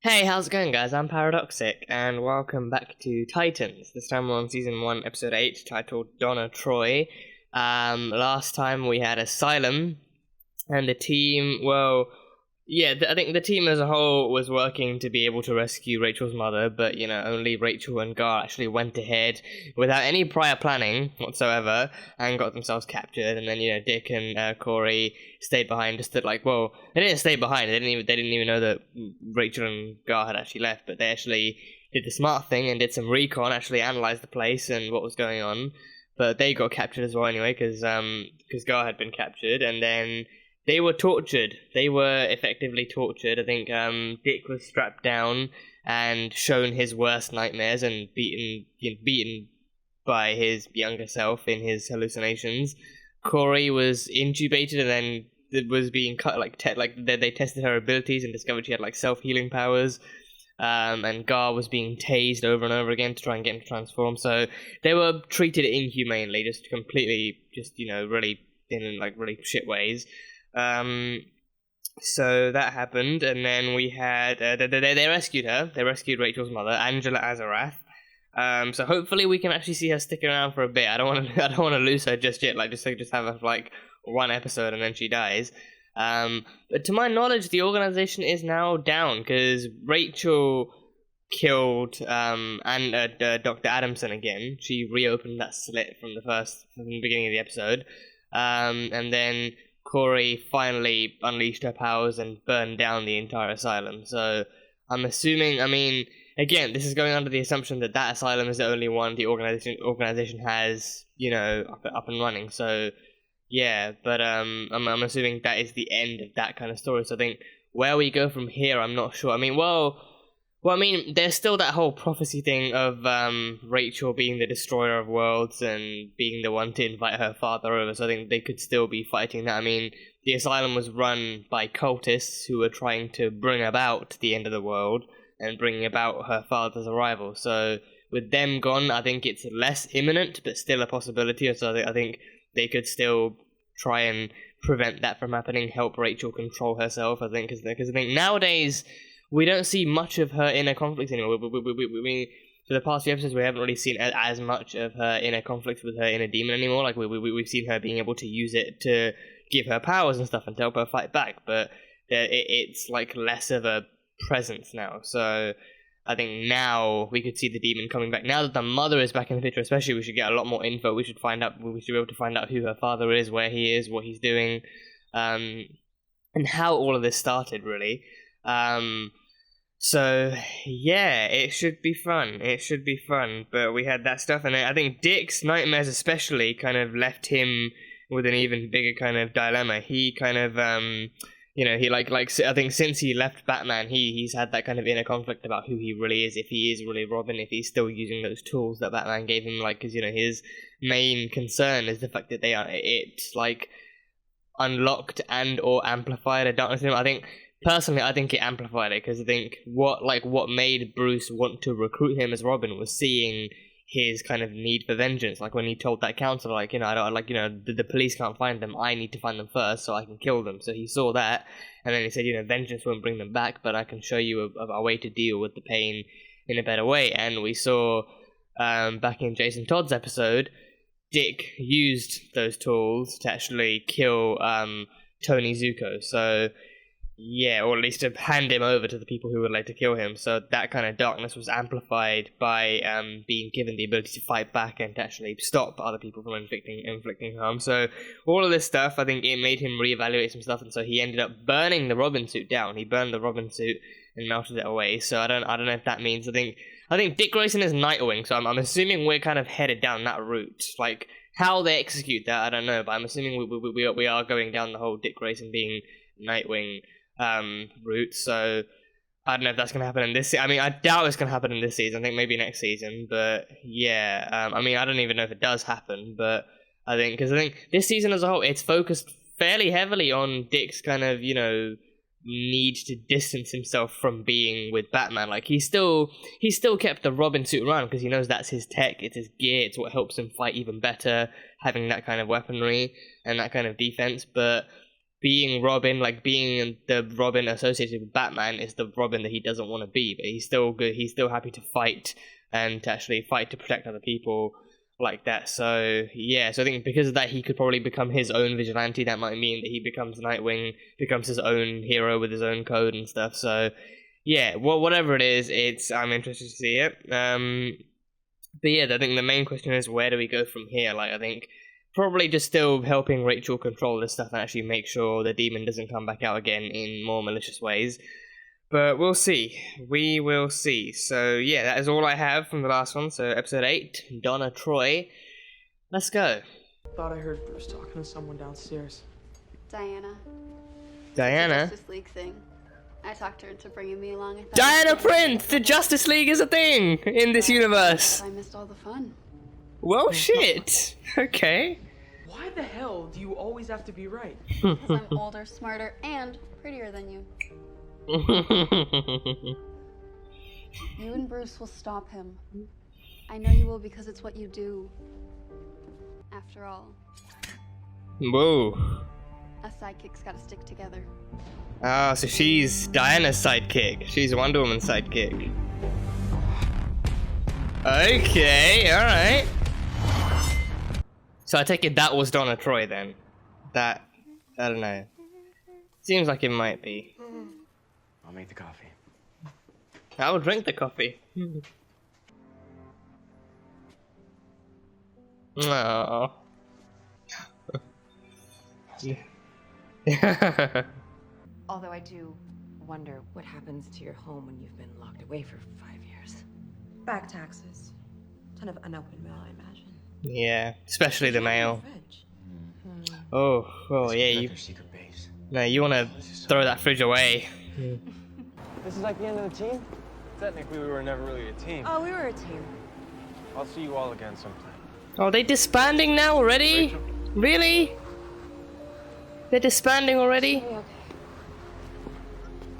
Hey, how's it going, guys? I'm Paradoxic, and welcome back to Titans. This time we're on Season 1, Episode 8, titled Donna Troy. Last time we had Asylum, and the team, I think the team as a whole was working to be able to rescue Rachel's mother, but, only Rachel and Gar actually went ahead without any prior planning whatsoever and got themselves captured, and then, Dick and Corey stayed behind just to, they didn't stay behind, they didn't even know that Rachel and Gar had actually left, but they actually did the smart thing and did some recon, actually analysed the place and what was going on, but they got captured as well anyway, because Gar had been captured, and then they were tortured. They were effectively tortured. I think Dick was strapped down and shown his worst nightmares and beaten by his younger self in his hallucinations. Corey was intubated and then was being cut. They tested her abilities and discovered she had self-healing powers. And Gar was being tased over and over again to try and get him to transform. So they were treated inhumanely, really in really shit ways. So that happened, and then we had they rescued her. They rescued Rachel's mother, Angela Azarath. So hopefully we can actually see her sticking around for a bit. I don't want to lose her just yet. Just have her one episode and then she dies. But to my knowledge, the organization is now down because Rachel killed Dr. Adamson again. She reopened that slit from the beginning of the episode, and then Corey finally unleashed her powers and burned down the entire asylum. So I'm assuming, again, this is going under the assumption that asylum is the only one the organization has, up and running. So yeah, but I'm assuming that is the end of that kind of story. So I think where we go from here, I'm not sure. There's still that whole prophecy thing of Rachel being the destroyer of worlds and being the one to invite her father over, so I think they could still be fighting that. The asylum was run by cultists who were trying to bring about the end of the world and bringing about her father's arrival. So with them gone, I think it's less imminent, but still a possibility. So I think they could still try and prevent that from happening, help Rachel control herself, I think, because I think nowadays we don't see much of her inner conflicts anymore. We for the past few episodes, we haven't really seen as much of her inner conflicts with her inner demon anymore. We've seen her being able to use it to give her powers and stuff and to help her fight back, but it's less of a presence now. So I think now we could see the demon coming back. Now that the mother is back in the picture, especially, we should get a lot more info. We should be able to find out who her father is, where he is, what he's doing, and how all of this started, really. So yeah, it should be fun. But we had that stuff, and I think Dick's nightmares especially kind of left him with an even bigger kind of dilemma. He kind of, I think since he left Batman, he's had that kind of inner conflict about who he really is, if he is really Robin, if he's still using those tools that Batman gave him, because, his main concern is the fact that it unlocked and or amplified a darkness in him. Personally, I think it amplified it, because I think what made Bruce want to recruit him as Robin was seeing his kind of need for vengeance. When he told that counselor, the police can't find them, I need to find them first so I can kill them. So he saw that, and then he said, vengeance won't bring them back, but I can show you a way to deal with the pain in a better way. And we saw, back in Jason Todd's episode, Dick used those tools to actually kill Tony Zuko. So yeah, or at least to hand him over to the people who would like to kill him. So that kind of darkness was amplified by being given the ability to fight back and to actually stop other people from inflicting harm. So all of this stuff, I think it made him reevaluate some stuff, and so he ended up burning the Robin suit down. He burned the Robin suit and melted it away. So I don't know if that means, I think Dick Grayson is Nightwing, so I'm assuming we're kind of headed down that route. How they execute that, I don't know, but I'm assuming we are going down the whole Dick Grayson being Nightwing route. So I don't know if that's going to happen in this season. I doubt it's going to happen in this season. I think maybe next season, but yeah, I don't even know if it does happen, but I think this season as a whole, it's focused fairly heavily on Dick's kind of, need to distance himself from being with Batman. He still kept the Robin suit around because he knows that's his tech, it's his gear, it's what helps him fight even better, having that kind of weaponry and that kind of defense, but being Robin, like being the Robin associated with Batman, is the Robin that he doesn't want to be. But he's still good. He's still happy to fight and to actually fight to protect other people like that. So yeah, so I think because of that, he could probably become his own vigilante. That might mean that he becomes Nightwing, becomes his own hero with his own code and stuff. So yeah, well, whatever it is, I'm interested to see it. But yeah, I think the main question is, where do we go from here? Like, I think probably just still helping Rachel control this stuff and actually make sure the demon doesn't come back out again in more malicious ways. But we'll see. We will see. So yeah, that is all I have from the last one. So episode 8, Donna Troy. Let's go. Thought I heard Bruce talking to someone downstairs. Diana. Diana? It's a Justice League thing. I talked her into bringing me along. Diana Prince! The Justice League is a thing in this universe! I missed all the fun. Well, shit. Okay. Why the hell do you always have to be right? Because I'm older, smarter, and prettier than you. You and Bruce will stop him. I know you will because it's what you do. After all, Whoa. us sidekicks gotta stick together. Oh, so she's Diana's sidekick. She's Wonder Woman's sidekick. Okay, alright. So I take it that was Donna Troy then. That, I don't know. Seems like it might be. I'll make the coffee. I will drink the coffee. Aww. Although I do wonder what happens to your home when you've been locked away for 5 years. Back taxes. Ton of unopened mail, I imagine. Yeah, especially the mail. Fridge. Oh, yeah, you. Their secret base. No, you want to throw that fridge away. This is like the end of the team? Technically, we were never really a team. Oh, we were a team. I'll see you all again sometime. Oh, they disbanding now already? Rachel? Really? They're disbanding already? Okay.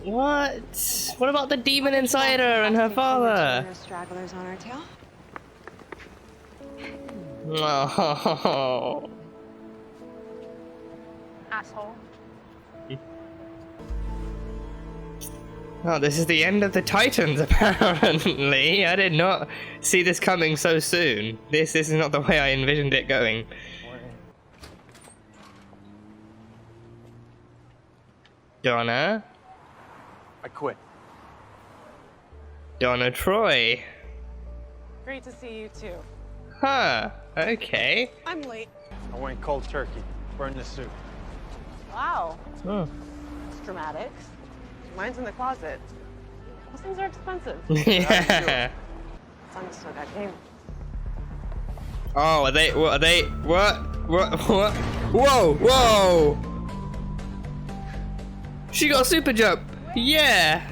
What? What about the demon inside her and her father? Stragglers on our tail. Oh. Asshole. Oh, this is the end of the Titans, apparently. I did not see this coming so soon. This is not the way I envisioned it going. Donna? I quit. Donna Troy. Great to see you too. Huh, okay. I'm late. I went cold turkey. Burn the suit. Wow, Oh. it's dramatic. Mine's in the closet. Those things are expensive. Yeah. As long as it's not that game. Oh, are they, what? Whoa, whoa! She got a super jump! Yeah!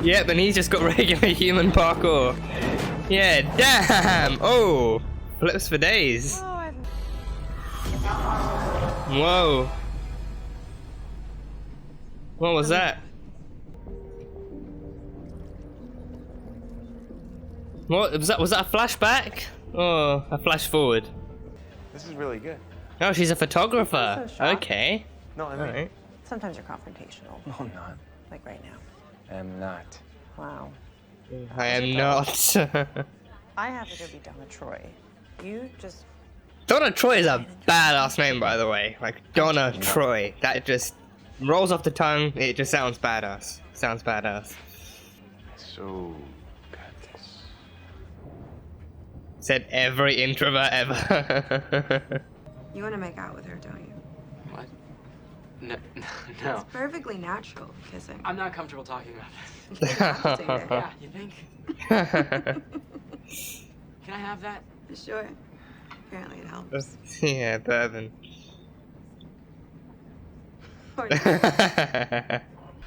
Yep, and he's just got regular human parkour. Yeah, damn! Oh! Flips for days. Oh, Whoa. What was that? What was that a flashback? Oh, a flash forward. This is really good. Oh, she's a photographer. I'm so shocked. Okay. No, I mean, Alright. sometimes you're confrontational. no, I'm not. Like right now. I'm not. Wow. I am not. I happen to be Donna Troy. You just Donna Troy is a badass name, by the way. Like, Donna Troy. That just rolls off the tongue. It just sounds badass. Sounds badass. So, got this. Said every introvert ever. You want to make out with her, don't you? What? No, no. It's perfectly natural, kissing. I'm not comfortable talking about this. Yeah. Yeah, you think? Can I have that? Sure. Apparently it helps. Yeah, bourbon. Or not.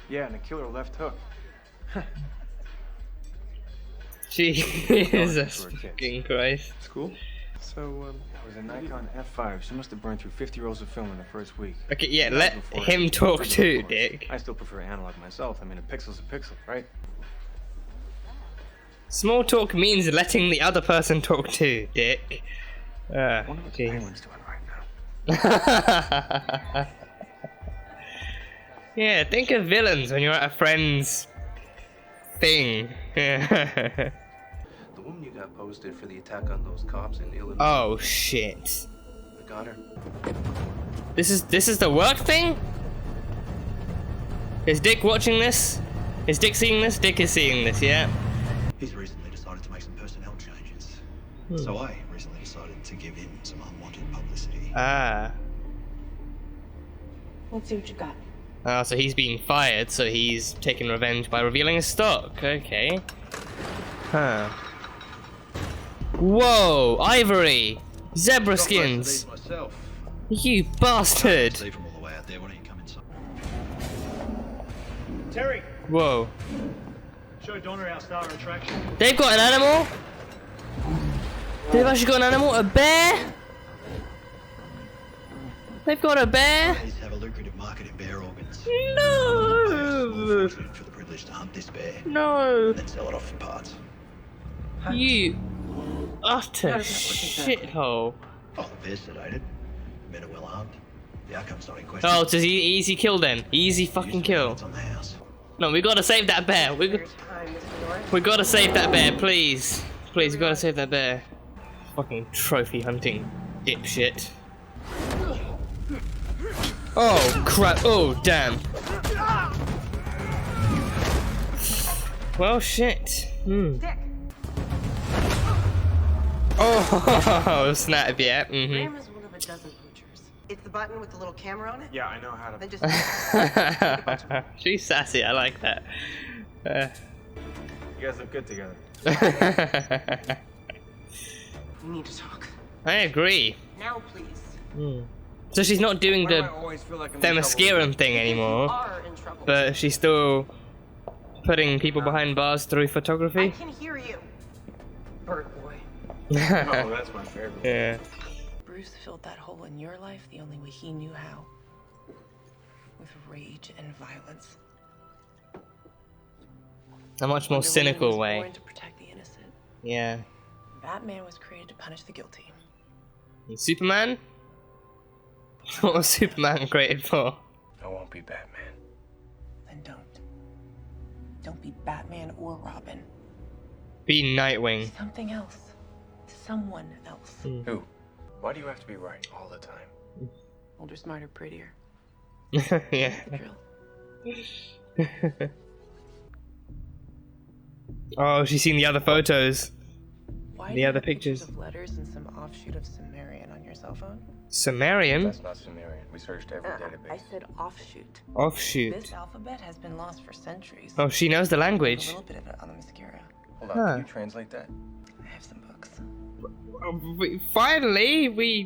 Yeah, and the killer left hook. Jesus fucking Christ. It's cool. So, it was a Nikon F5. She must have burned through 50 rolls of film in the first week. Okay, yeah, That was let before him I- talk too, of course. Dick. I still prefer analog myself. I mean, a pixel's a pixel, right? Small talk means letting the other person talk too, Dick. I wonder what the Jeez. penguin's doing right Yeah, think of villains when you're at a friend's thing. The woman you got posted for the attack on those cops in Illinois. Oh shit. I got her. This is the work thing? Is Dick watching this? Is Dick seeing this? Dick is seeing this, yeah. He's recently decided to make some personnel changes. So I recently decided to give him some unwanted publicity. Ah. Let's see what you got. Oh, so he's being fired, so he's taking revenge by revealing his stock. Okay. Huh. Whoa! Ivory! Zebra skins! You bastard! See from all the way out there. Why don't you come inside? Terry, Whoa. show Donna our star attraction. They've got an animal? They've actually got an animal? A bear? They've got a bear? Bears have a lucrative market in bear organs. No! For the privilege to hunt this bear. No! And then sell it off for parts. You utter shithole. Oh, the bear's sedated. Men are well armed. The outcome's not in question. Oh, it's easy kill then. Easy fucking kill. It's on the house. No, we gotta save that bear. We gotta save that bear, please. Please, we gotta save that bear. Fucking trophy hunting dipshit. Oh crap! Oh damn! Well, shit. Oh snap! Yeah. Graham is one of a dozen poachers. It's the button with the little camera on it. Yeah, I know how to. Then just She's sassy. I like that. You guys look good together. we need to talk. I agree. Now, please. So she's not doing Why do I the always feel like I'm in trouble? Themysciran thing You anymore, are in trouble. but she's still putting people behind bars through I photography. can hear you. Bird boy. Oh, that's my favorite. Yeah. Bruce filled that hole in your life the only way he knew how. With rage and violence. A much more Wonder Woman cynical was way. born to protect the innocent. Yeah. Batman was created to punish the guilty. And Superman? What was Superman created for? I won't be Batman. Then don't. Don't be Batman or Robin. Be Nightwing. Something else. Someone else. Who? Why do you have to be right all the time? Older, smarter, prettier. Yeah. The drill. Oh, she's seen the other photos. Why The do you other have pictures. Of letters and some offshoot of Sumerian on your cell phone? Sumerian? That's not Sumerian. We searched every I database. said offshoot. Offshoot. This alphabet has been lost for centuries. Oh, she knows the A language. little bit of it on the mascara. Hold on, Huh. can you translate that? I have some books. Finally, we're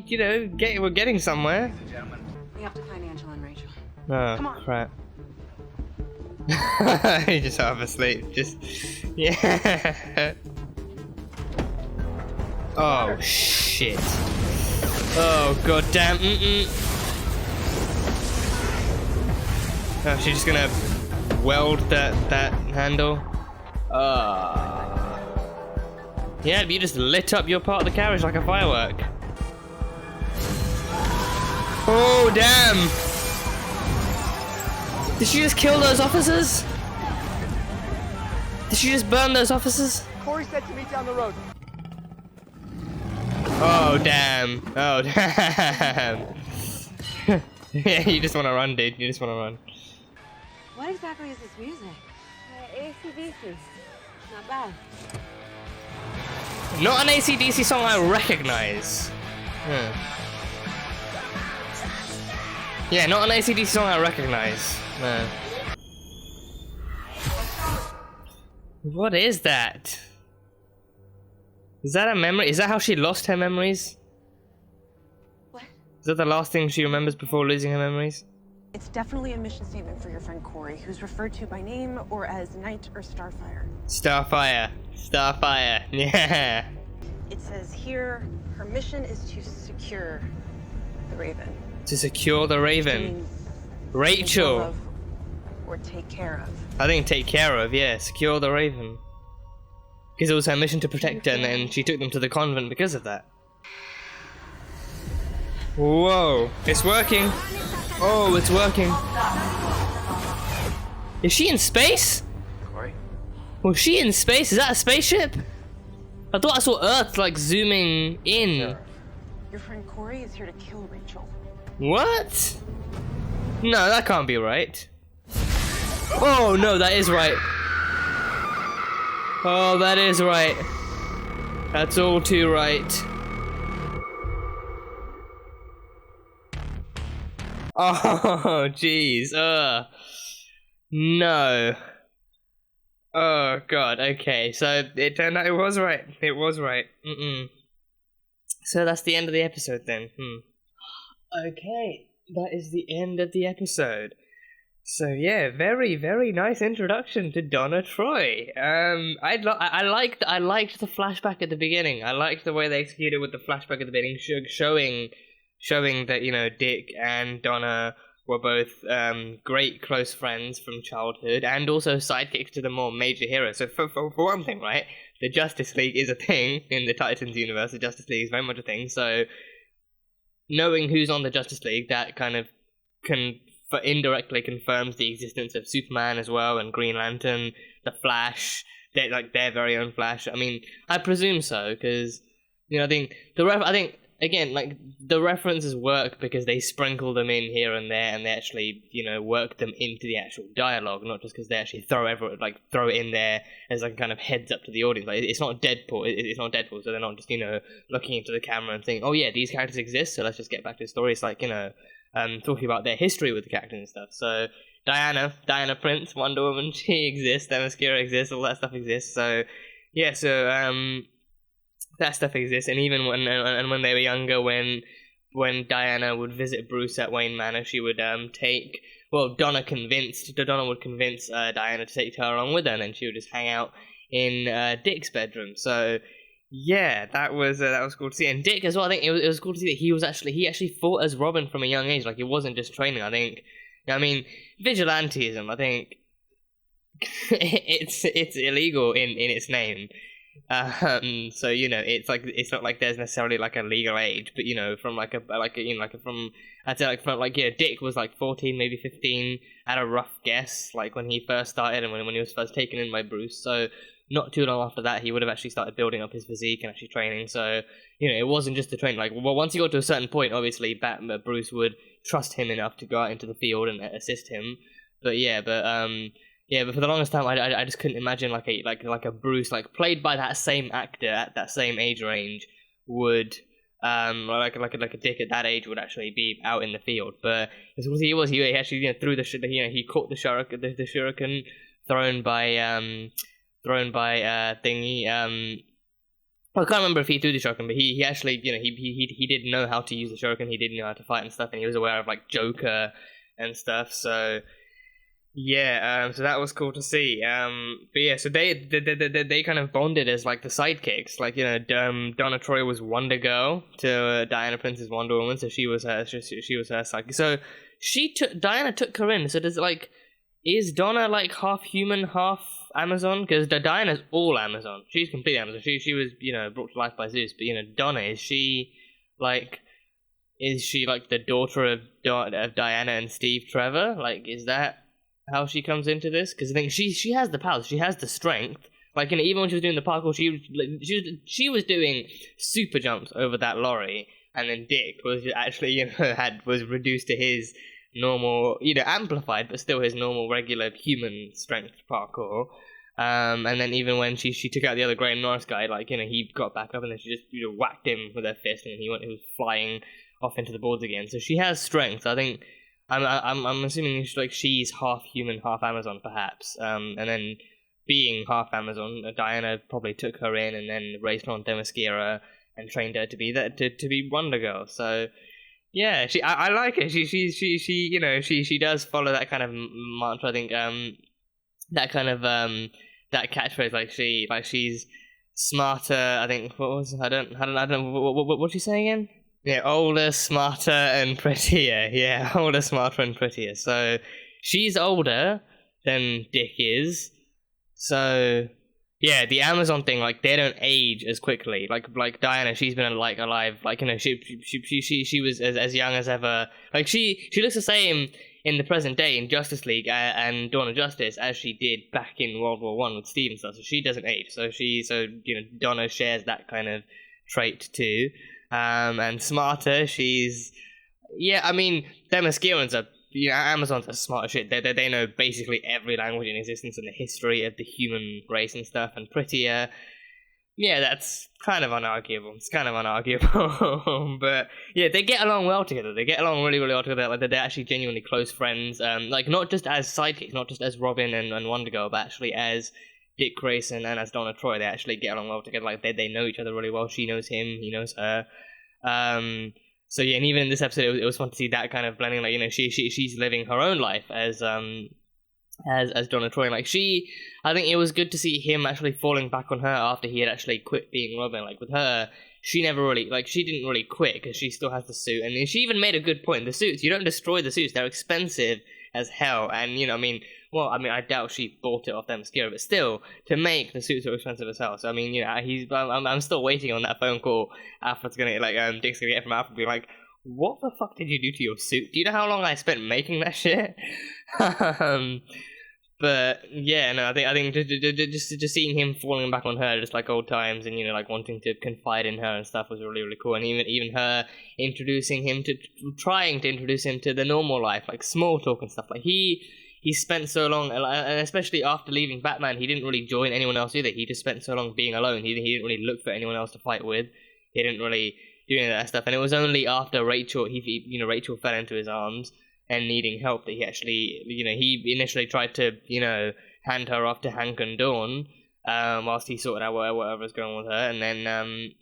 getting somewhere. We have to find Angela and Rachel. Oh, Come on. crap. He just half asleep. Just, yeah. Oh, shit. Oh, goddamn. Oh, she's just gonna weld that handle. Yeah, you just lit up your part of the carriage like a firework. Oh, damn! Did she just kill those officers? Did she just burn those officers? Corey said to meet down the road. Oh, damn. Oh, damn. Yeah, you just want to run, dude. You just want to run. What exactly is this music? AC/DC. Not bad. Not an AC/DC song I recognize. Yeah, not an AC/DC song I recognize. No. What is that? Is that a memory? Is that how she lost her memories? What? Is that the last thing she remembers before losing her memories? It's definitely a mission statement for your friend Corey, who's referred to by name or as Knight or Starfire. Starfire. Starfire. Yeah. It says here, her mission is to secure the Raven. To secure the Raven. Means Rachel. control of or take care of. I think take care of, yeah. Secure the Raven. Because it was her mission to protect her, and then she took them to the convent because of that. Whoa, it's working. Oh, it's working. Is she in space? Corey? Was she in space? Is that a spaceship? I thought I saw Earth like zooming in. Your friend Corey is here to kill Rachel. What? No, that can't be right. Oh no, that is right. Oh, that is right. That's all too right. Oh, jeez. No. Oh, God. Okay, so it turned out it was right. It was right. So that's the end of the episode then. Okay, that is the end of the episode. So yeah, very, very nice introduction to Donna Troy. I liked the flashback at the beginning. I liked the way they executed with the flashback at the beginning, showing that, you know, Dick and Donna were both great close friends from childhood and also sidekicks to the more major heroes. So for one thing, right, the Justice League is a thing in the Titans universe. The Justice League is very much a thing. So knowing who's on the Justice League, that kind of indirectly confirms the existence of Superman as well, and Green Lantern, the Flash, their very own Flash. I mean, I presume so, because, you know, I think again, like, the references work because they sprinkle them in here and there, and they actually, you know, work them into the actual dialogue, not just because they actually throw it in there as like kind of heads up to the audience. Like, it's not Deadpool. It's not Deadpool, so they're not just, you know, looking into the camera and saying, oh yeah, these characters exist, so let's just get back to the story. It's like, you know, talking about their history with the characters and stuff. So Diana Prince, Wonder Woman, she exists, Themyscira exists, all that stuff exists. So yeah, so that stuff exists. And even when they were younger, when Diana would visit Bruce at Wayne Manor, she would Donna would convince Diana to take her along with her, and then she would just hang out in Dick's bedroom. So yeah, that was cool to see. And Dick as well, I think it was cool to see that he actually fought as Robin from a young age. Like, it wasn't just training. I think, I mean, vigilantism, I think it's illegal in its name. So, you know, it's not like there's necessarily like a legal age, but, you know, from Dick was like 14, maybe 15 at a rough guess, like when he first started and when he was first taken in by Bruce. So not too long after that, he would have actually started building up his physique and actually training. So, you know, it wasn't just the training. Like, well, once he got to a certain point, obviously, Bruce would trust him enough to go out into the field and assist him. But but for the longest time, I just couldn't imagine like a Bruce, like, played by that same actor at that same age range, would like a Dick at that age would actually be out in the field. But as he actually, you know, threw he caught the shuriken thrown by thingy. I can't remember if he threw the shuriken, but he actually, you know, he did know how to use the shuriken. He did know how to fight and stuff, and he was aware of like Joker and stuff. So yeah, so that was cool to see. But yeah, so they kind of bonded as like the sidekicks. Like, you know, Donna Troy was Wonder Girl to Diana Prince's Wonder Woman, so she was her sidekick. So Diana took her in. So is Donna like half human, half Amazon? Because Diana's all Amazon. She's completely Amazon. She was, you know, brought to life by Zeus. But, you know, Donna, is she like the daughter of Diana and Steve Trevor? Like, is that how she comes into this? Because I think she has the powers, she has the strength. Like, you know, even when she was doing the parkour, she was doing super jumps over that lorry, and then Dick was actually, you know, was reduced to his normal, you know, amplified, but still his normal regular human strength parkour. And then even when she took out the other Graham Norris guy, like, you know, he got back up and then she just, you know, whacked him with her fist, and he was flying off into the boards again. So she has strength. I think I'm assuming she's half human, half Amazon, perhaps. And then being half Amazon, Diana probably took her in and then raised her on Themyscira and trained her to be Wonder Girl. So yeah, I like her. She you know, she does follow that kind of mantra. I think that kind of that catchphrase, like she's smarter. I think I don't know what's she saying again? Yeah, older, smarter, and prettier. Yeah, older, smarter, and prettier. So she's older than Dick is. So Yeah, the Amazon thing, like, they don't age as quickly. Like Diana, she's been like alive, like, you know, she was as young as ever. Like, she looks the same in the present day in Justice League and Dawn of Justice as she did back in World War One with Steve and stuff. So she doesn't age. So you know, Donna shares that kind of trait too. And smarter, she's, yeah, I mean, them Askerans are, you know, Amazons are smart as shit. They know basically every language in existence and the history of the human race and stuff. And prettier, yeah, that's kind of unarguable. It's kind of unarguable. But yeah, they get along well together. They get along really, really well together. Like, they're actually genuinely close friends. Like, not just as sidekicks, not just as Robin and Wonder Girl, but actually as Dick Grayson and as Donna Troy. They actually get along well together. Like, they know each other really well. She knows him, he knows her. So yeah, and even in this episode, it was fun to see that kind of blending. Like, you know, she's living her own life as Donna Troy. Like, I think it was good to see him actually falling back on her after he had actually quit being Robin. Like, with her, she never really, like, she didn't really quit because she still has the suit, and she even made a good point. The suits, you don't destroy the suits; they're expensive as hell. And, you know, I doubt she bought it off them Skira, but still, to make the suits are expensive as hell. So, I mean, you know, I'm still waiting on that phone call Alfred's gonna, like, Dick's gonna get from Alfred, being like, what the fuck did you do to your suit? Do you know how long I spent making that shit? But yeah, no, I think just seeing him falling back on her, just like old times, and, you know, like, wanting to confide in her and stuff was really, really cool. And even her trying to introduce him to the normal life, like small talk and stuff. Like, he spent so long, and especially after leaving Batman, he didn't really join anyone else either. He just spent so long being alone. He didn't really look for anyone else to fight with. He didn't really do any of that stuff. And it was only after Rachel fell into his arms and needing help that he actually, you know, he initially tried to, you know, hand her off to Hank and Dawn, whilst he sorted out whatever was going on with her, and then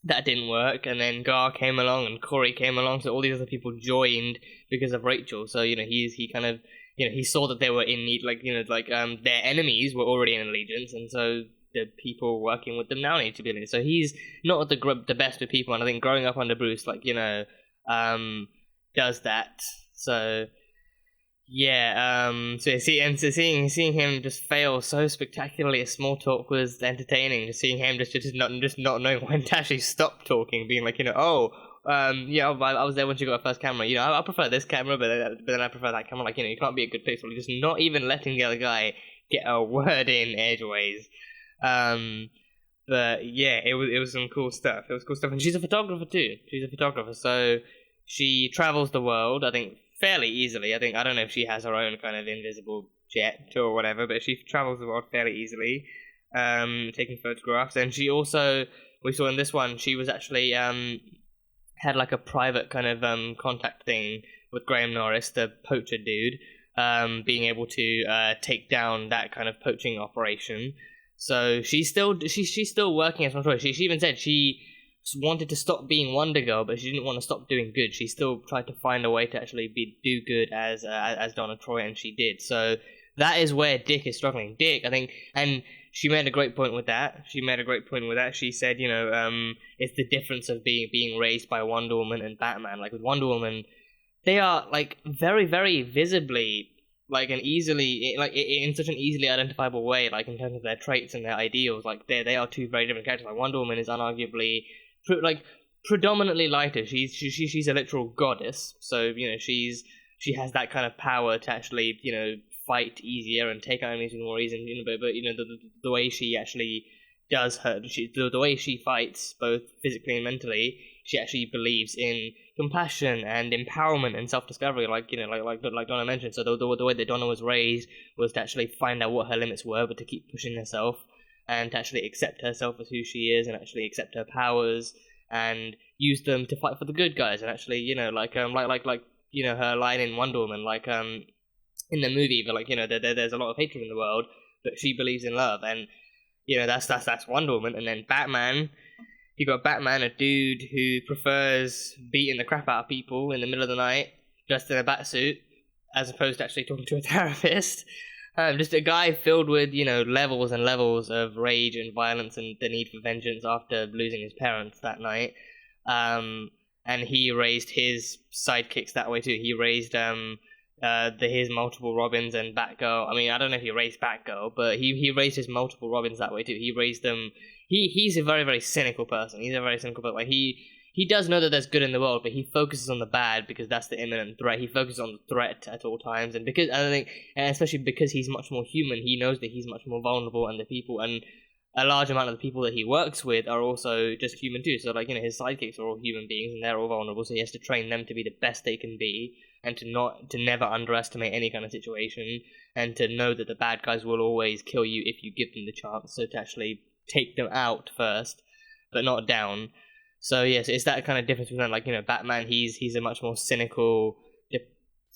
that didn't work, and then Gar came along and Corey came along, so all these other people joined because of Rachel. So, you know, he kind of, you know, he saw that they were in need, like, you know, like, their enemies were already in allegiance, and so the people working with them now need to be allegiance. So he's not the best with people, and I think growing up under Bruce, like, you know, does that. So yeah, so seeing him just fail so spectacularly at small talk was entertaining. Just seeing him just not knowing when to actually stop talking, being like, you know, yeah, I was there when she got her first camera. You know, I prefer this camera, but then I prefer that camera. Like, you know, you can't be a good pixel. Just not even letting the other guy get a word in edgeways. But yeah, it was some cool stuff. It was cool stuff, and she's a photographer too. So she travels the world, I think, fairly easily. I don't know if she has her own kind of invisible jet or whatever, but she travels the world fairly easily, taking photographs. And she also, we saw in this one, she was actually had like a private kind of contact thing with Graham Norris, the poacher dude, being able to take down that kind of poaching operation. So she's still working as Troy. She even said she wanted to stop being Wonder Girl, but she didn't want to stop doing good. She still tried to find a way to actually do good as Donna Troy, and she did. So that is where Dick is struggling. Dick, I think, and she made a great point with that. She said, you know, it's the difference of being raised by Wonder Woman and Batman. Like, with Wonder Woman, they are, like, very, very visibly, like, and easily, like, in such an easily identifiable way, like, in terms of their traits and their ideals. Like, they are two very different characters. Like, Wonder Woman is unarguably, like, predominantly lighter. She's a literal goddess. So, you know, she has that kind of power to actually, you know, fight easier and take out enemies with more ease. And, you know, but you know, the way she actually does the way she fights, both physically and mentally, she actually believes in compassion and empowerment and self-discovery, like, you know, like Donna mentioned. So the way that Donna was raised was to actually find out what her limits were, but to keep pushing herself and to actually accept herself as who she is, and actually accept her powers and use them to fight for the good guys. And actually, you know, like you know, her line in Wonder Woman, like in the movie, but, like, you know, there's a lot of hatred in the world, but she believes in love, and, you know, that's Wonder Woman. And then Batman. You got Batman, a dude who prefers beating the crap out of people in the middle of the night, dressed in a batsuit, as opposed to actually talking to a therapist. Just a guy filled with, you know, levels and levels of rage and violence and the need for vengeance after losing his parents that night. And he raised his sidekicks that way too. He raised his multiple Robins and Batgirl. I mean, I don't know if he raised Batgirl, but he raised his multiple Robins that way too. He raised them. He's a very, very cynical person. He's a very cynical person. Like he does know that there's good in the world, but he focuses on the bad because that's the imminent threat. He focuses on the threat at all times, and because I think, and especially because he's much more human, he knows that he's much more vulnerable, and the people and a large amount of the people that he works with are also just human too. So like, you know, his sidekicks are all human beings and they're all vulnerable, so he has to train them to be the best they can be and to never underestimate any kind of situation, and to know that the bad guys will always kill you if you give them the chance. So to actually take them out first, but not down. So yes, it's that kind of difference between, like, you know, Batman, he's a much more cynical,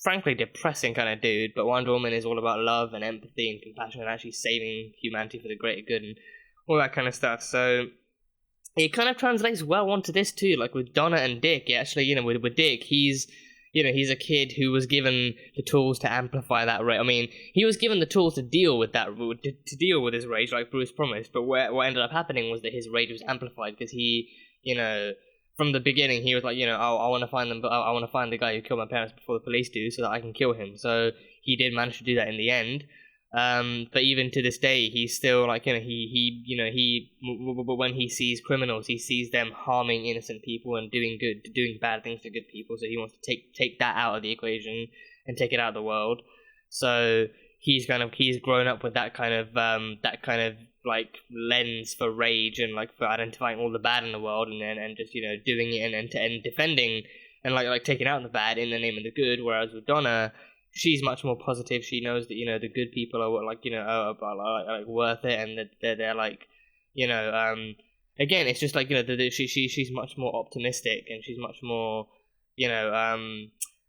frankly depressing kind of dude, but Wonder Woman is all about love and empathy and compassion and actually saving humanity for the greater good and all that kind of stuff. So it kind of translates well onto this too, like with Donna and Dick. Actually, you know, with Dick, he's a kid who was given the tools to amplify that rage. I mean, he was given the tools to deal with that, to deal with his rage, like Bruce promised. But what ended up happening was that his rage was amplified because he, you know, from the beginning, he was like, you know, I want to find them, but I want to find the guy who killed my parents before the police do, so that I can kill him. So he did manage to do that in the end. But even to this day, he's still like, you know, when he sees criminals, he sees them harming innocent people and doing bad things to good people. So he wants to take that out of the equation and take it out of the world. So he's grown up with that kind of like lens for rage and like for identifying all the bad in the world, and just, you know, doing it and defending and like taking out the bad in the name of the good. Whereas with Donna, she's much more positive. She knows that, you know, the good people are, like, you know, are like worth it, and that they're like, you know, again, it's just like, you know, she's much more optimistic, and she's much more, you know,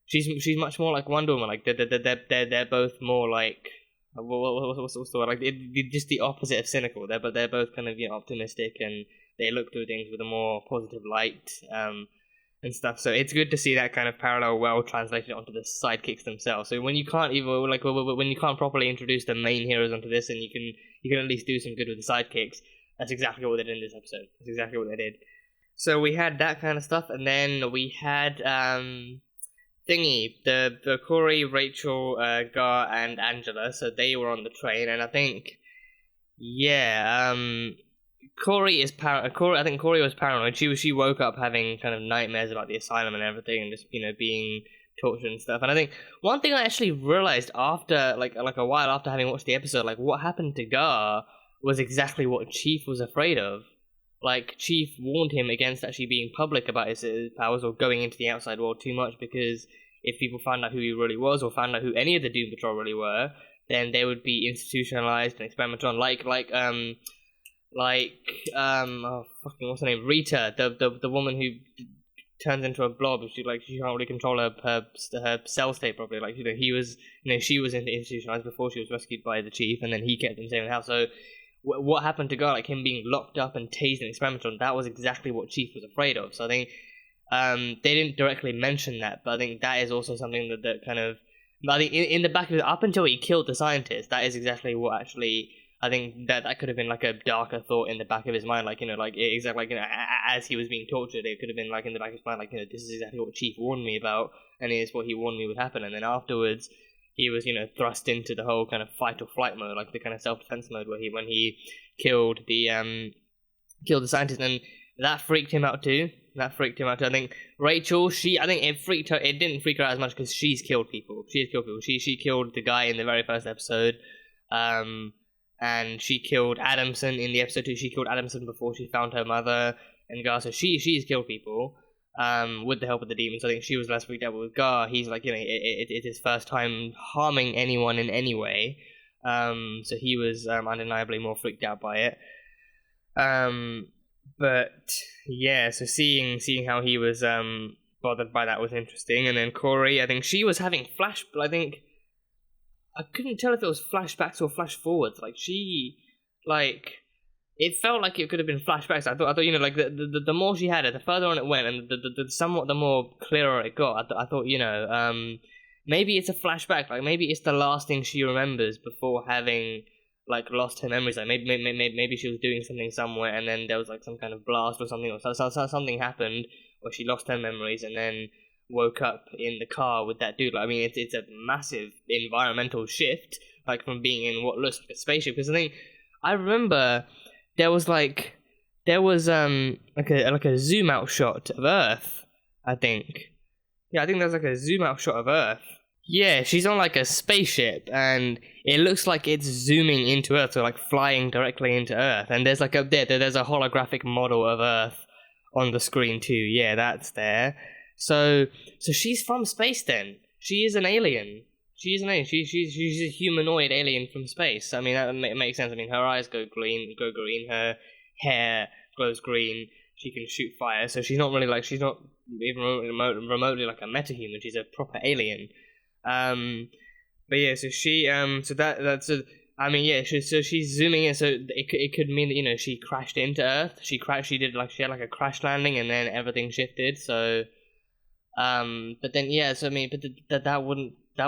she's much more like Wonder Woman. Like they're both more like, what's the word? Like just the opposite of cynical. They're both kind of, you know, optimistic, and they look through things with a more positive light. And stuff. So it's good to see that kind of parallel well translated onto the sidekicks themselves. So when you can't even when you can't properly introduce the main heroes onto this, and you can at least do some good with the sidekicks, that's exactly what they did in this episode. That's exactly what they did. So we had that kind of stuff, and then we had the Corey, Rachel, Gar, and Angela. So they were on the train, and I think Corey I think Corey was paranoid. She woke up having kind of nightmares about the asylum and everything, and just, you know, being tortured and stuff. And I think one thing I actually realized after like a while after having watched the episode, like what happened to Gar was exactly what Chief was afraid of. Like Chief warned him against actually being public about his powers or going into the outside world too much, because if people found out who he really was, or found out who any of the Doom Patrol really were, then they would be institutionalized and experimented on, what's her name? Rita, the woman who turns into a blob. She can't really control her cell state properly. Like, you know, she was institutionalized before she was rescued by the Chief, and then he kept them safe in the house. So what happened to Gar, like him being locked up and tased and experimented on, that was exactly what Chief was afraid of. So I think they didn't directly mention that, but I think that is also something that kind of, I think in the back of it, up until he killed the scientist, that is exactly what actually, I think that could have been like a darker thought in the back of his mind, like, you know, like exactly, like, you know, as he was being tortured, it could have been like in the back of his mind, like, you know, this is exactly what Chief warned me about, and it's what he warned me would happen. And then afterwards, he was, you know, thrust into the whole kind of fight or flight mode, like the kind of self-defense mode, where when he killed the scientist, and that freaked him out too. I think Rachel, it didn't freak her out as much because she's killed people. She killed the guy in the very first episode. And she killed Adamson in the episode 2. She killed Adamson before she found her mother and Gar. So she's killed people with the help of the demons. So I think she was less freaked out. But with Gar, he's like, you know, it's his first time harming anyone in any way. So he was undeniably more freaked out by it. But yeah, so seeing how he was bothered by that was interesting. And then Corey, I think she was having I couldn't tell if it was flashbacks or flash forwards. Like it felt like it could have been flashbacks. I thought, you know, like the more she had it, the further on it went, and the more clearer it got. I thought, you know, maybe it's a flashback. Like maybe it's the last thing she remembers before having like lost her memories. Like maybe she was doing something somewhere, and then there was like some kind of blast or something, or something happened where she lost her memories, and then woke up in the car with that dude. Like, I mean, it's a massive environmental shift, like from being in what looks like a spaceship. Because I remember there was like a zoom out shot of Earth. I think there's like a zoom out shot of Earth. Yeah, she's on like a spaceship, and it looks like it's zooming into Earth, so like flying directly into Earth. And there's like there's a holographic model of Earth on the screen too. Yeah, that's there. So she's from space then. She is an alien. She's a humanoid alien from space. I mean, that makes sense. I mean, her eyes go green, her hair glows green, she can shoot fire, so she's not even remotely like a metahuman. She's a proper alien. But yeah, so she I mean, yeah, so she's zooming in, so it could mean that, you know, she crashed into Earth. She had like a crash landing, and then everything shifted. So, but then yeah, so I mean, but that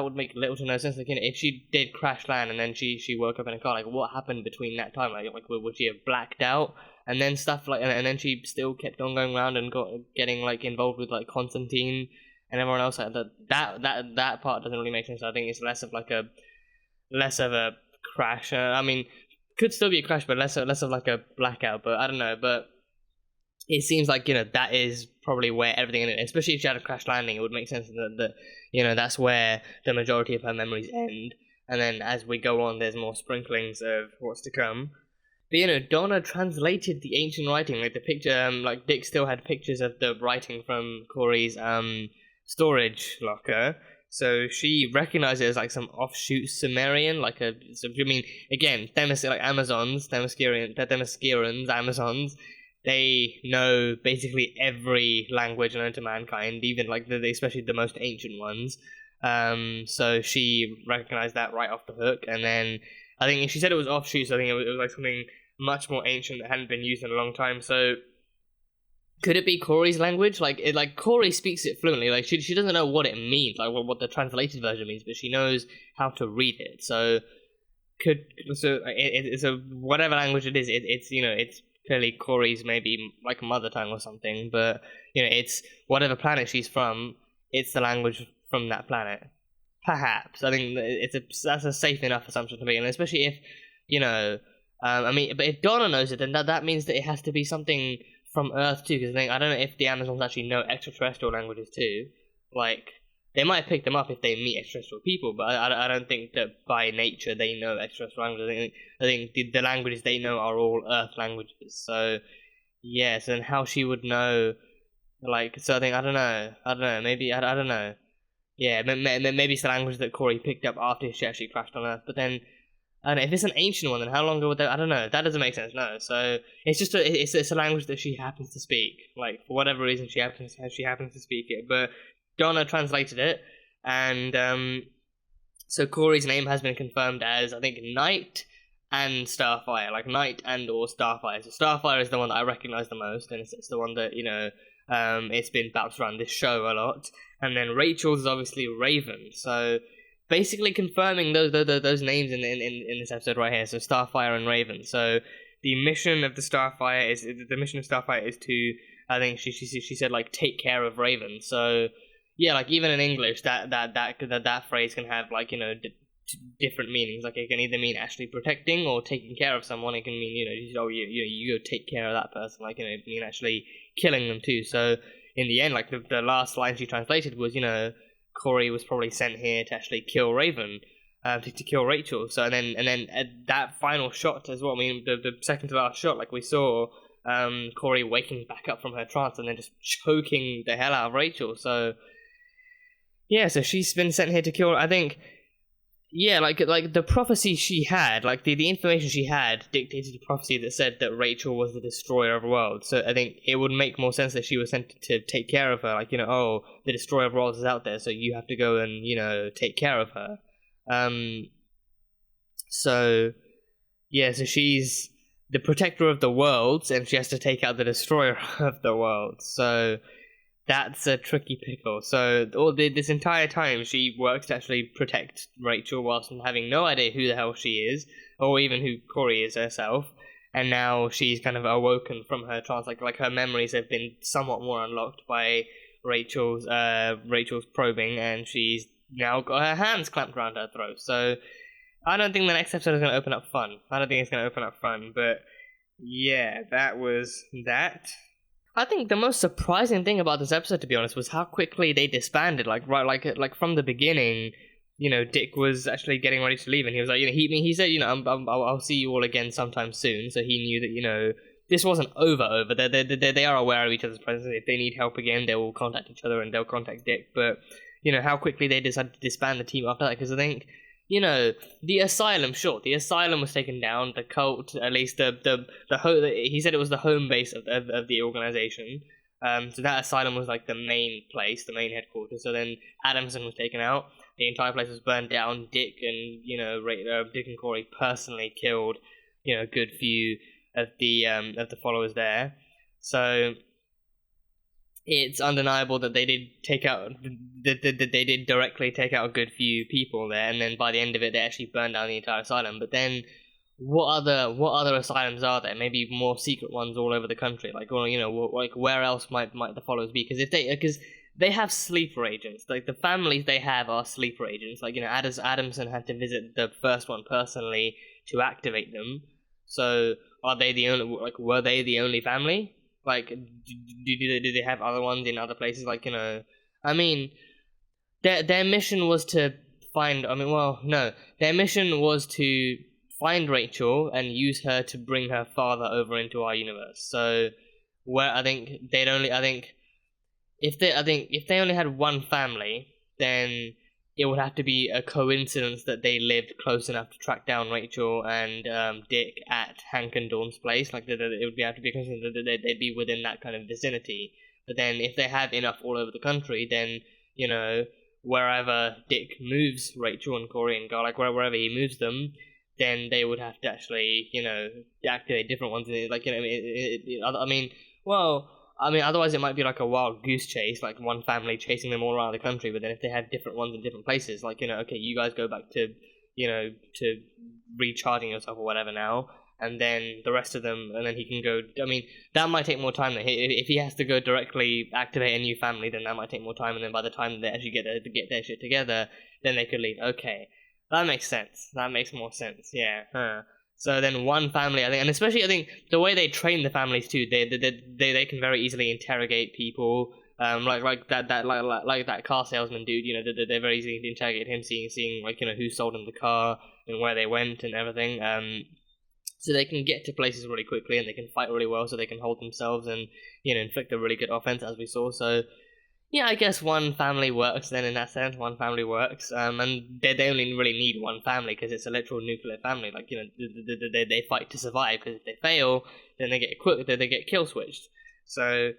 would make little to no sense. Like, you know, if she did crash land and then she woke up in a car, like what happened between that time? Like would she have blacked out and then stuff like, and then she still kept on going around and getting like involved with like Constantine and everyone else? Like that part doesn't really make sense. I think it's less of a crash. I mean, could still be a crash, but less of like a blackout. But I don't know. But it seems like, you know, that is probably where everything ended. Especially if she had a crash landing, it would make sense that you know, that's where the majority of her memories end. And then as we go on, there's more sprinklings of what's to come. But, you know, Donna translated the ancient writing. Like the picture, like Dick still had pictures of the writing from Corey's storage locker. So she recognized it as like some offshoot Sumerian, like I mean, again, like Amazons, Amazons, they know basically every language known to mankind, even like especially the most ancient ones. So she recognized that right off the hook, and then I think she said it was offshoots. I think it was like something much more ancient that hadn't been used in a long time. So could it be Corey's language? Like Corey speaks it fluently. Like she doesn't know what it means, like what the translated version means, but she knows how to read it. So it's a whatever language it is. It's you know, it's clearly Corey's maybe like mother tongue or something. But you know, it's whatever planet she's from. It's the language from that planet. Perhaps. I think that's a safe enough assumption to make, and especially if, you know, I mean, but if Donna knows it, then that means that it has to be something from Earth too. Because I don't know if the Amazons actually know extraterrestrial languages too. Like, they might pick them up if they meet extraterrestrial people, but I don't think that by nature they know extraterrestrial languages. I think the languages they know are all Earth languages. So yeah, so then how she would know, like, so I think I don't know, maybe I don't know. Yeah, maybe it's the language that Corey picked up after she actually crashed on Earth. But then, I don't know, if it's an ancient one, then how long ago would that? I don't know. That doesn't make sense. No. So it's just it's a language that she happens to speak. Like, for whatever reason, she happens to speak it. But Donna translated it, and so Corey's name has been confirmed as, I think, Knight and Starfire, like Knight and or Starfire. So Starfire is the one that I recognize the most, and it's the one that, you know, it's been bounced around this show a lot. And then Rachel's is obviously Raven. So basically confirming those names in this episode right here. So Starfire and Raven. So the mission of Starfire is to, I think she said, like, take care of Raven. So yeah, like, even in English, that phrase can have, like, you know, different meanings. Like, it can either mean actually protecting or taking care of someone. It can mean, you know, you go take care of that person. Like, you know, it can mean actually killing them too. So in the end, like, the last line she translated was, you know, Corey was probably sent here to actually kill Raven, to kill Rachel. So and then at that final shot as well. I mean, the second to last shot, like, we saw Corey waking back up from her trance and then just choking the hell out of Rachel. So yeah, so she's been sent here to kill. I think, yeah, like the prophecy she had, like the information she had dictated a prophecy that said that Rachel was the destroyer of worlds. So I think it would make more sense that she was sent to take care of her. Like, you know, oh, the destroyer of worlds is out there, so you have to go and, you know, take care of her. So yeah, so she's the protector of the worlds, and she has to take out the destroyer of the worlds. So that's a tricky pickle. So this entire time she works to actually protect Rachel whilst having no idea who the hell she is, or even who Corey is herself. And now she's kind of awoken from her trance. Like her memories have been somewhat more unlocked by Rachel's probing, and she's now got her hands clamped around her throat. So I don't think the next episode is going to open up fun. But yeah, that was that. I think the most surprising thing about this episode, to be honest, was how quickly they disbanded. Like from the beginning, Dick was actually getting ready to leave, and he was like, he said, I'll see you all again sometime soon. So he knew that, this wasn't over. They are aware of each other's presence. If they need help again, they will contact each other, and they'll contact Dick. But how quickly they decided to disband the team after that, because I think, the asylum, sure, the asylum was taken down. The cult, at least he said it was the home base of the organization. So that asylum was like the main place, the main headquarters. So then Adamson was taken out. The entire place was burned down. Dick and Dick and Corey personally killed a good few of the followers there. So it's undeniable that they did they did directly take out a good few people there, and then by the end of it, they actually burned down the entire asylum. But then, what other asylums are there? Maybe more secret ones all over the country, like where else might the followers be? Because they have sleeper agents. Like the families they have are sleeper agents. Like Adamson had to visit the first one personally to activate them. So are they the only? Were they the only family? Like, do they have other ones in other places? Like, I mean, their mission was to find. Their mission was to find Rachel and use her to bring her father over into our universe. So, if they only had one family, then it would have to be a coincidence that they lived close enough to track down Rachel and Dick at Hank and Dawn's place. Like, it would have to be a coincidence that they'd be within that kind of vicinity. But then, if they have enough all over the country, then, wherever Dick moves Rachel and Corey and Gar, wherever he moves them, then they would have to actually, deactivate different ones. Otherwise it might be like a wild goose chase, like one family chasing them all around the country. But then if they have different ones in different places, like, okay, you guys go back to, to recharging yourself or whatever now, and then the rest of them, and then he can go. I mean, that might take more time. If he has to go directly activate a new family, then that might take more time. And then by the time they actually get their shit together, then they could leave. Okay, that makes sense. That makes more sense. Yeah. So then one family, I think, and especially I think the way they train the families too, they can very easily interrogate people, like that car salesman dude. They're very easy to interrogate him, seeing who sold him the car and where they went and everything. So they can get to places really quickly, and they can fight really well, so they can hold themselves and inflict a really good offense, as we saw. So yeah, I guess one family works then in that sense. One family works, and they only really need one family because it's a literal nuclear family. Like they fight to survive, because if they fail, then they get kill switched. So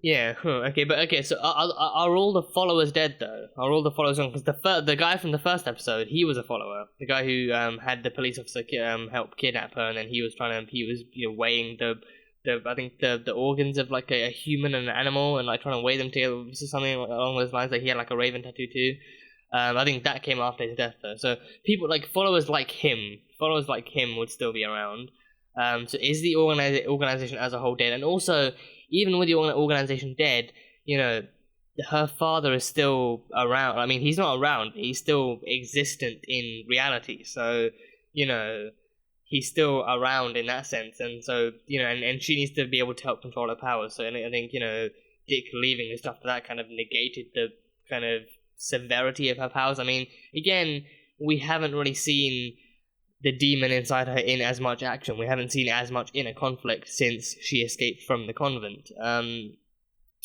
yeah, okay. So are all the followers dead though? Are all the followers gone? Because the guy from the first episode, he was a follower. The guy who had the police officer help kidnap her, and then he was weighing the organs of like a human and an animal, and like trying to weigh them together, something along those lines. Like he had like a raven tattoo too. I think that came after his death though. So people followers like him would still be around. So is the organization as a whole dead? And also, even with the organization dead, her father is still around. I mean, he's not around, he's still existent in reality. So he's still around in that sense, and so and she needs to be able to help control her powers. So I think Dick leaving and stuff like that kind of negated the kind of severity of her powers. I mean, again, we haven't really seen the demon inside her in as much action. We haven't seen as much inner conflict since she escaped from the convent.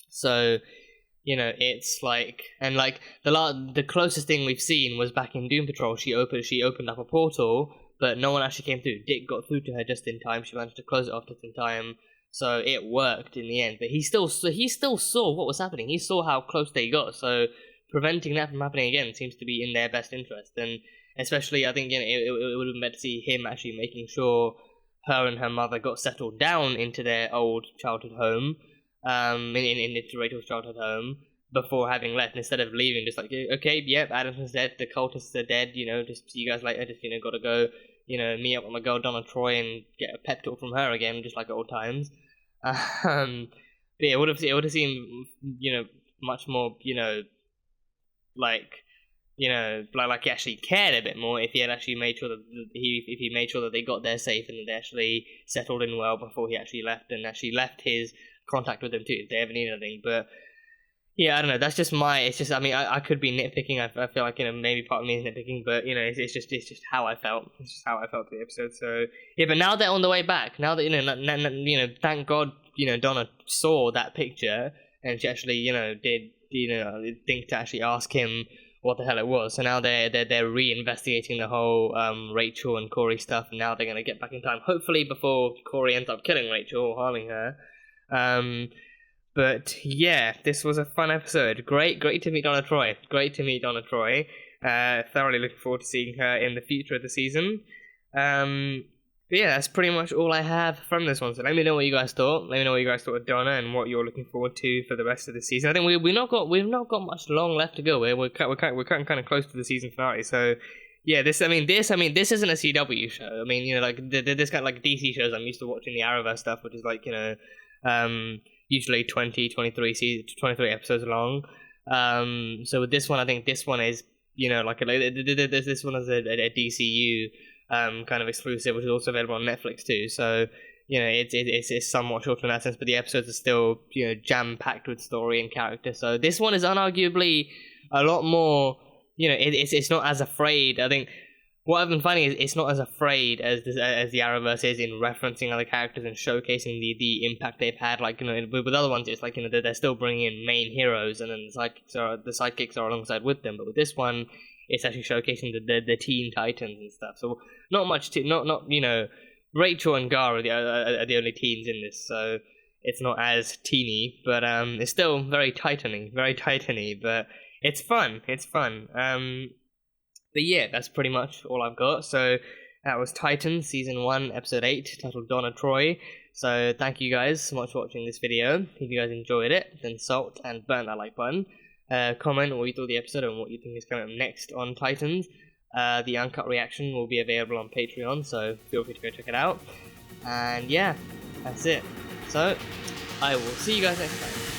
So it's like, and like the closest thing we've seen was back in Doom Patrol. She opened up a portal, but no one actually came through. Dick got through to her just in time. She managed to close it off just in time, so it worked in the end. But he still saw what was happening. He saw how close they got. So preventing that from happening again seems to be in their best interest. And especially, I think it would have been better to see him actually making sure her and her mother got settled down into their old childhood home, into Rachel's childhood home, before having left, instead of leaving just like, okay, yep, Adamson's dead, the cultists are dead, just see you guys later, just gotta go, meet up with my girl Donna Troy and get a pep talk from her again, just like old times. But yeah, it would have seemed, much more, like he actually cared a bit more if he had actually made sure that if he made sure that they got there safe and that they actually settled in well before he actually left, and actually left his contact with them too if they ever need anything. But yeah, I don't know. That's just it's just. I mean, I could be nitpicking. I feel like maybe part of me is nitpicking, but it's just how I felt. It's just how I felt for the episode. So yeah, but now they're on the way back. Now that thank God, Donna saw that picture and she actually did think to actually ask him what the hell it was. So now they're re-investigating the whole Rachel and Corey stuff, and now they're gonna get back in time, hopefully before Corey ends up killing Rachel or harming her. But yeah, this was a fun episode. Great to meet Donna Troy. Thoroughly looking forward to seeing her in the future of the season. But yeah, that's pretty much all I have from this one. So let me know what you guys thought. Let me know what you guys thought of Donna and what you're looking forward to for the rest of the season. I think we've not got much long left to go. We're kind of close to the season finale. So yeah, this isn't a CW show. I mean, this kind of like DC shows I'm used to watching, the Arrowverse stuff, which is like usually 23 episodes long. So with this one, I think this one is this one is a DCU kind of exclusive, which is also available on Netflix too. So it's somewhat shorter in that sense, but the episodes are still jam packed with story and character. So this one is unarguably a lot more. It's not as afraid. I think what I've been finding is it's not as afraid as the Arrowverse is in referencing other characters and showcasing the impact they've had. Like with other ones, it's like they're still bringing in main heroes, and then the sidekicks are alongside with them. But with this one, it's actually showcasing the Teen Titans and stuff. So not much Rachel and Gar are the only teens in this, so it's not as teeny, but it's still very titany, but it's fun. But yeah, that's pretty much all I've got. So that was Titans Season 1, Episode 8, titled Donna Troy. So thank you guys so much for watching this video. If you guys enjoyed it, then salt and burn that like button. Comment what you thought of the episode and what you think is coming up next on Titans. The uncut reaction will be available on Patreon, so feel free to go check it out. And yeah, that's it. So I will see you guys next time.